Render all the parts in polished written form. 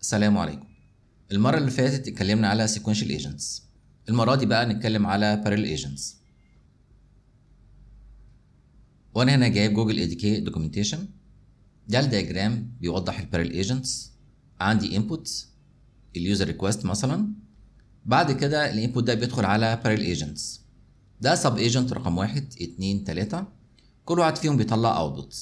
السلام عليكم. المرة اللي فاتت اتكلمنا على sequential agents. المرة دي بقى نتكلم على parallel agents. وانا هنا جايب جوجل اي دي كي دوكيومنتيشن. ده الدياجرام بيوضح البارallel agents. عندي input اليوزر ريكوست مثلا. بعد كده الانبوت ده بيدخل على parallel agents. ده sub agent رقم 1 2 3. كل واحد فيهم بيطلع output.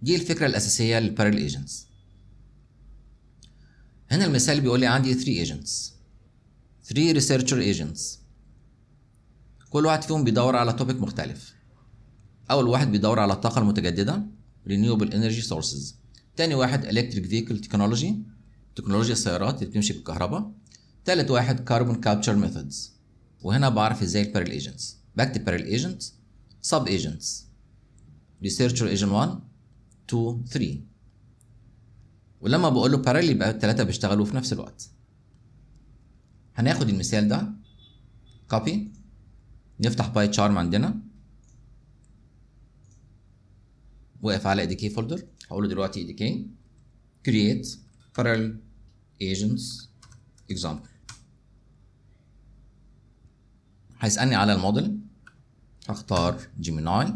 دي الفكرة الأساسية للبارallel agents. هنا المثال بيقول لي عندي 3 agents 3 researcher agents. كل واحد فيهم بيدور على توبيك مختلف. أول واحد بيدور على الطاقة المتجددة renewable energy sources. تاني واحد electric vehicle technology تكنولوجيا السيارات اللي بتمشي بالكهرباء. تالت واحد carbon capture methods. وهنا بعرف ازاي البارل agents. بكتب parallel agents sub agents researcher agent 1 2 3. ولما بقول له parallel يبقى التلاتة بيشتغلوا في نفس الوقت. هناخد المثال ده copy نفتح باي تشارم عندنا. واقف على ADK فولدر. هقول له دلوقتي ADK create parallel agents example. هيسألني على الموديل. هختار جيميناي.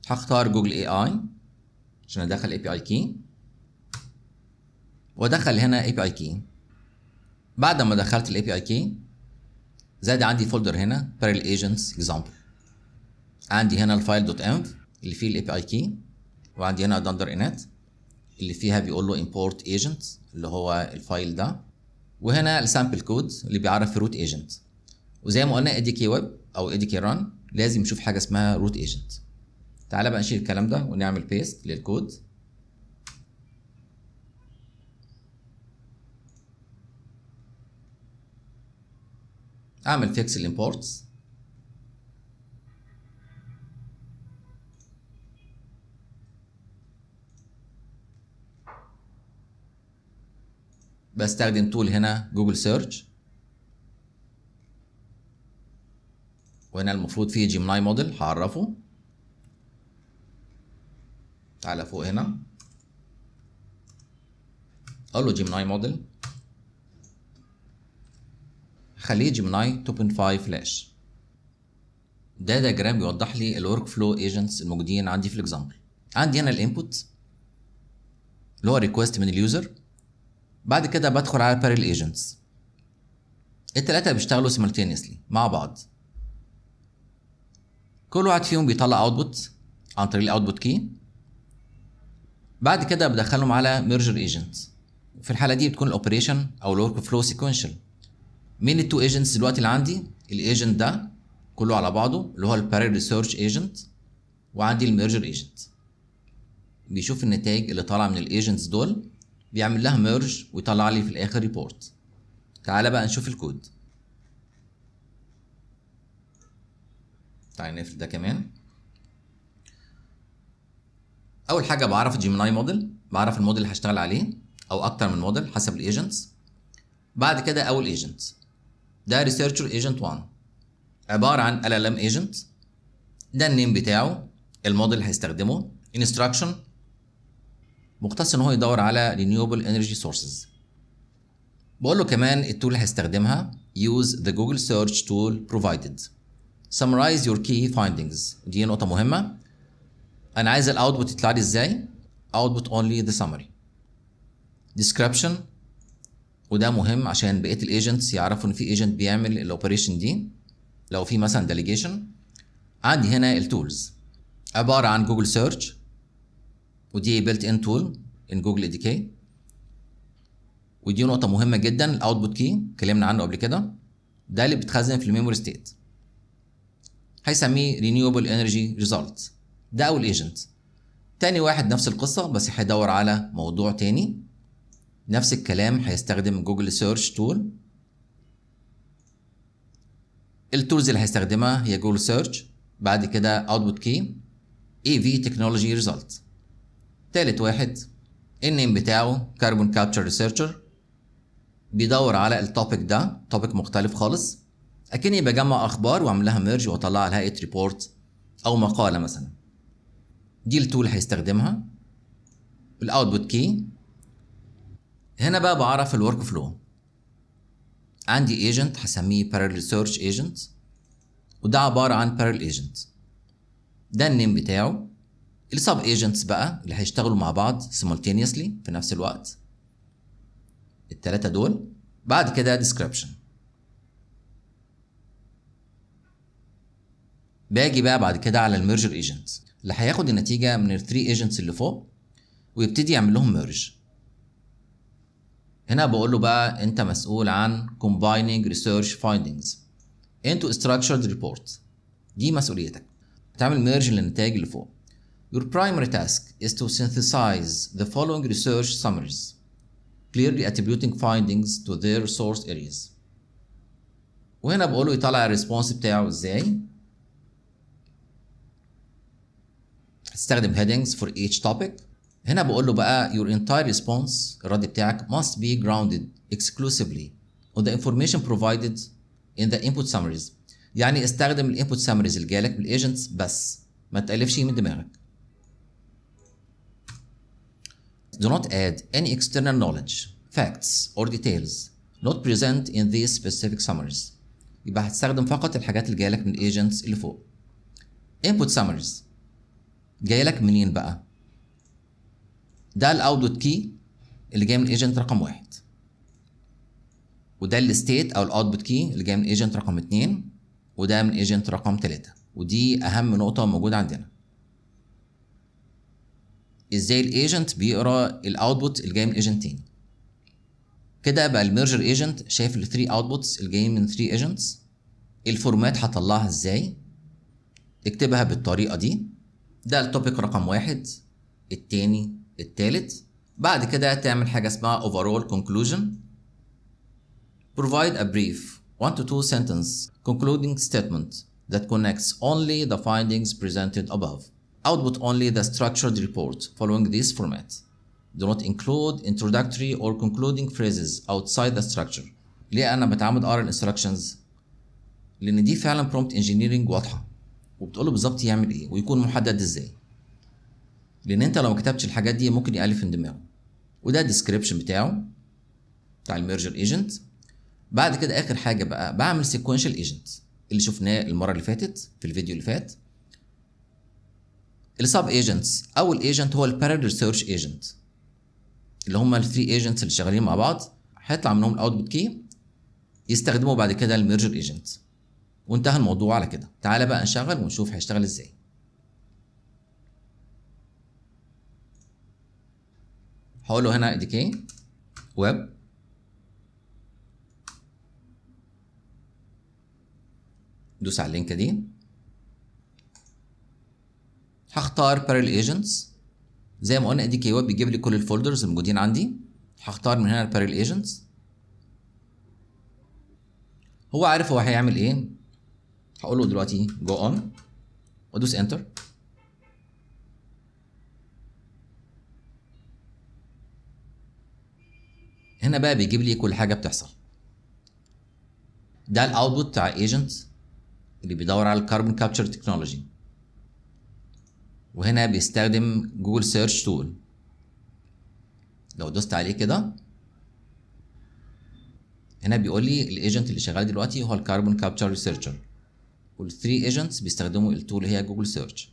هختار جوجل اي اي عشان ادخل اي بي اي كي. وادخل هنا اي بي اي كي. بعد ما دخلت الاي بي اي كي زاد عندي فولدر هنا parallel agents example. عندي هنا الفايل دوت انف اللي فيه الاي بي اي كي. وعندي هنا دندر انات اللي فيها بيقول له import agent اللي هو الفايل ده. وهنا السامبل كود اللي بيعرف روت ايجنت. وزي ما قلنا ADK ويب او ADK ران لازم نشوف حاجه اسمها روت ايجنت. تعالى بقى نشيل الكلام ده ونعمل بيست للكود. اعمل فيكس الامبورتس. بستخدم تول هنا جوجل سيرش. وهنا المفروض فيه جيمناي موديل هعرفه. تعالى فوق هنا اقول له جيمناي موديل. خليه جيمناي 2.5 فلاش. ده دياجرام بيوضح لي الورك فلو ايجنتس الموجودين عندي في الاكزامبل. عندي هنا الانبوت اللي هو ريكوست من اليوزر. بعد كده بدخل على parallel agents. التلاتة بيشتغلوا simultaneously مع بعض. كل واحد فيهم بيطلع اوتبوت عن طريق الاوتبوت كي. بعد كده بدخلهم على merger agent. في الحالة دي بتكون الاوبريشن او الورك فلو sequential. مين التو ايجنتس دلوقتي اللي عندي؟ الايجنت ده كله على بعضه اللي هو البارل ريسيرش ايجنت. وعندي الميرجر ايجنت. بيشوف النتائج اللي طالعه من الايجنتس دول بيعمل لها ميرج ويطلع لي في الاخر ريبورت. تعالى بقى نشوف الكود. تعالى نقفل ده كمان. اول حاجه بعرف الجيميناي موديل. بعرف الموديل اللي هشتغل عليه او اكتر من موديل حسب الايجنتس. بعد كده اول ايجنت ده ريسيرشر ايجنت 1 عباره عن LLM ايجنت. ده النيم بتاعه. الموديل اللي هيستخدمه انستراكشن مختص ان هو يدور على renewable energy sources. بقول له كمان التول اللي هيستخدمها use the Google search tool provided. summarize your key findings. دي نقطة مهمة. انا عايز الاوتبوت يطلع لي ازاي؟ output only the summary. description وده مهم عشان بقية الايجنتس يعرفوا ان في ايجنت بيعمل الاوبريشن دي. لو في مثلا delegation. عندي هنا التولز عبارة عن جوجل سيرش. ودي built in tool in Google ADK. ودي نقطة مهمة جدا الاوتبوت كي اتكلمنا عنه قبل كده. ده اللي بيتخزن في الميموري ستيت. هيسميه renewable energy result. ده اول ايجنت. تاني واحد نفس القصة بس هيدور على موضوع تاني. نفس الكلام هيستخدم جوجل سيرش تول. التولز اللي هيستخدمها هي جوجل سيرش. بعد كده اوتبوت كي AV technology result. تالت واحد النيم بتاعه كاربون كابتشر ريسيرشر. بيدور على التوبيك ده توبيك مختلف خالص. اكني بجمع اخبار واعمل لها ميرج واطلع لها هيئه ريبورت او مقاله مثلا. دي التول هيستخدمها. الاوتبوت كي هنا بقى بعرف الورك فلو. عندي ايجنت هسميه parallel search agent، وده عبارة عن parallel agent. ده النيم بتاعه. السب ايجنتس بقى اللي هيشتغلوا مع بعض simultaneously في نفس الوقت، التلاتة دول. بعد كده description. باجي بقى بعد كده على الميرجر ايجنت اللي هياخد النتيجة من ال 3 ايجنتس اللي فوق ويبتدي يعمل لهم ميرج. هنا بقول له بقى انت مسؤول عن combining research findings into structured report. دي مسؤوليتك، تعمل ميرج للنتائج اللي فوق. Your primary task is to synthesize the following research summaries, clearly attributing findings to their source areas. وهنا بقول له يطلع الريسبونس بتاعه ازاي. هتستخدم headings for each topic. هنا بقول له بقى your entire response، الرد بتاعك must be grounded exclusively on the information provided in the input summaries. يعني استخدم الانبوت سامريز اللي جالك من الايجنتس بس، ما تألفش من دماغك. Do not add any external knowledge, facts or details not present in these specific summaries. يبقى هتستخدم فقط الحاجات اللي جايلك من الايجنتس اللي فوق. input summaries جايلك منين بقى؟ ده الاوتبوت كي اللي جاي من ايجنت رقم 1، وده الستيت او الاوتبوت كي اللي جاي من ايجنت رقم 2، وده من ايجنت رقم 3. ودي اهم نقطة موجودة عندنا. ازاي الايجنت بيقرا الاوتبوت اللي جاي من ايجنت تاني. كده بقى الميرجر ايجنت شايف ال 3 اوتبوتس اللي جايين من 3 ايجنتس. الفورمات هطلعها ازاي؟ اكتبها بالطريقة دي. ده التوبيك رقم 1، التاني، التالت. بعد كده تعمل حاجة اسمها overall conclusion. Provide a brief 1 to 2 sentence concluding statement that connects only the findings presented above. Output only the structured report following this format. Do not include introductory or concluding phrases outside the structure. ليه أنا بتعمد أقرأ الانستراكشنز؟ لأن دي فعلا prompt engineering واضحة، وبتقوله بالظبط يعمل إيه ويكون محدد إزاي. لأن أنت لو ما كتبتش الحاجات دي ممكن يألف من دماغه. وده الديسكريبشن بتاعه بتاع الميرجر ايجنت. بعد كده آخر حاجة بقى بعمل sequential agent اللي شفناه المرة اللي فاتت في الفيديو اللي فات. السب ايجنتس، اول ايجنت هو البارallel ريسيرش ايجنت اللي هم ال 3 ايجنتس اللي شغالين مع بعض، هيطلع منهم الاوتبوت كي يستخدموا بعد كده الميرجر ايجنت، وانتهى الموضوع على كده. تعالى بقى نشغل ونشوف هيشتغل ازاي. هقول له هنا اديكي ويب، دوس على اللينك دي. هختار parallel agents زي ما قلنا. اديكي ويب بيجيب لي كل الفولدرز الموجودين عندي. هختار من هنا parallel agents. هو عارف هو هيعمل ايه. هقول له دلوقتي جو اون وادوس انتر. هنا بقى بيجيب لي كل حاجه بتحصل. ده الاوتبوت بتاع ايجنت اللي بيدور على الكربون كابتشر تكنولوجي، وهنا بيستخدم جوجل سيرش تول. لو دوست عليه كده هنا بيقول لي الايجنت اللي شغال دلوقتي هو الكربون كابتشر ريسيرشر، وال3 ايجنتس بيستخدموا التول اللي هي جوجل سيرش.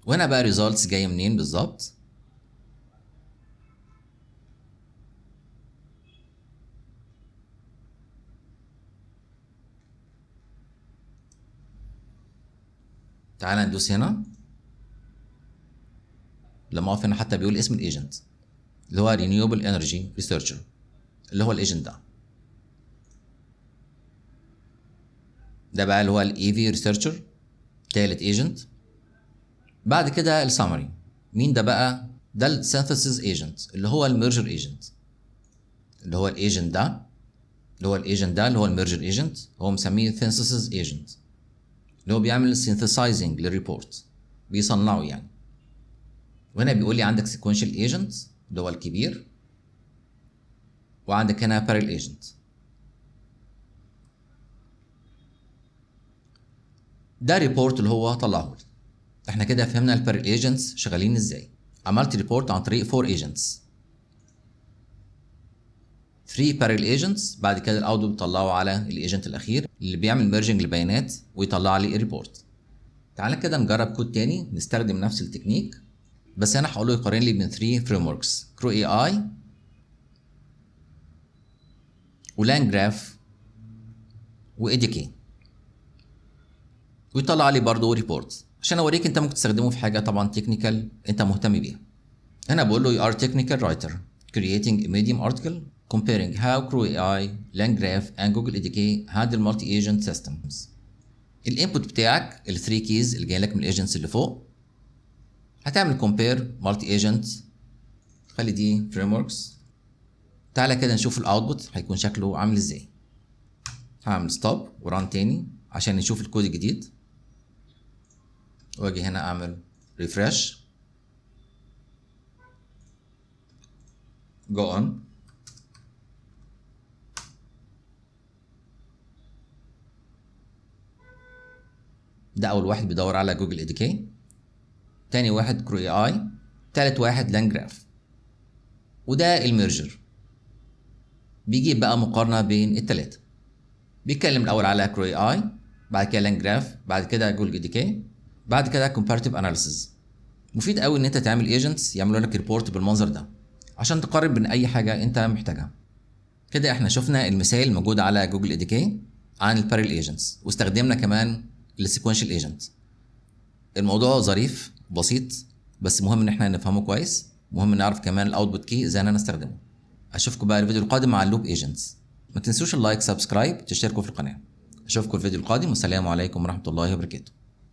وهنا بقى ريزلتس جايه منين بالظبط. تعالى ندوس هنا. لما اقف هنا حتى بيقول اسم الايجنت اللي هو Renewable Energy Researcher اللي هو الايجنت ده بقى اللي هو الايفي ريسيرشر، تالت ايجنت. بعد كده السامري. مين ده بقى؟ ده السينثيسيس ايجنت اللي هو الميرجر ايجنت، اللي هو الايجنت ده اللي هو الميرجر ايجنت. هو مسميه synthesis ايجنت اللي هو بيعمل synthesizing للريبورت، بيصنعه يعني. وهنا بيقول لي عندك sequential agent اللي هو الكبير، وعندك هنا parallel agent. ده ريبورت اللي هو طلعه لي. احنا كده فهمنا البارallel agents شغالين ازاي. عملت ريبورت عن طريق 4 ايجنتس، 3 parallel ايجنتس. بعد كده الاوتبوت بتطلعه على الايجنت الاخير اللي بيعمل ميرجنج للبيانات ويطلع لي الريبورت. تعالى كده نجرب كود تاني نستخدم نفس التكنيك، بس انا هقول له يقارن لي بين 3 فريم وركس: كرو اي اي ولان جراف وايديكي، ويطلع لي برضه ريبورت عشان اوريك انت ممكن تستخدمه في حاجه طبعا تكنيكال انت مهتم بيها. هنا بقول له you are technical writer creating a medium article comparing how Crew AI, LangGraph and Google EDK handle multi-agent systems. الانبوت بتاعك ال 3 keys اللي جاي لك من الايجنتس اللي فوق، هتعمل compare multi-agent، خلي دي frameworks. تعالى كده نشوف الاوتبوت هيكون شكله عامل ازاي. هعمل ستوب وران تاني عشان نشوف الكود الجديد، واجي هنا اعمل ريفرش، جو اون. ده اول واحد بيدور على جوجل ايديكي، تاني واحد كرو اي اي، تالت واحد لان جراف، وده الميرجر. بيجيب بقى مقارنه بين التلاته، بيتكلم الاول على كرو اي اي، بعد كده لان جراف، بعد كده جوجل ايديكي، بعد كده كومباريتيف اناليسيز. مفيد قوي ان انت تعمل ايجنتس يعملوا لك ريبورت بالمنظر ده عشان تقارن بين اي حاجه انت محتاجها. كده احنا شفنا المثال موجود على جوجل ايديكي عن البارل ايجنتس، واستخدمنا كمان السيكوينشال ايجنت. الموضوع ظريف بسيط، بس مهم ان احنا نفهمه كويس، مهم نعرف كمان الاوتبوت كي ازاي نستخدمه. اشوفكم بقى الفيديو القادم مع اللوب ايجنتس. ما تنسوش اللايك، سبسكرايب، تشتركوا في القناه. اشوفكم الفيديو القادم، والسلام عليكم ورحمه الله وبركاته.